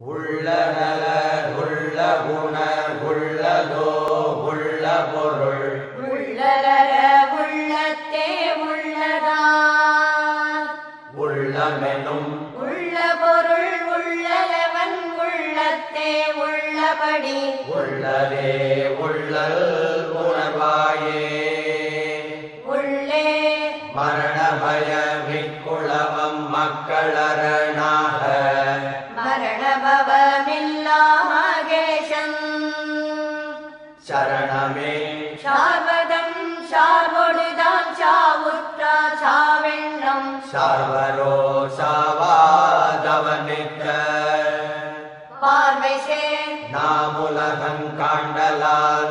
உள்ளநல உள்ள குண உள்ளதோ உள்ள பொருள் உள்ளலர உள்ளத்தே உள்ளதார் உள்ளமெனும் உள்ள பொருள் உள்ளலவன் உள்ளத்தே உள்ளபடி உள்ளதே உள்ளல் உணர்வாயே உள்ளே மரண பய விக்குளவம் மக்களரணாக மரணபவமில்லா மகேஷன் சரணமே சார்வதம் சார்வொடுதான் சாவுற்றா சாவெண்ணம் சார்வரோ சாவாதவனிக்க பார்வை சேர் நாமுலகங் காண்டலால்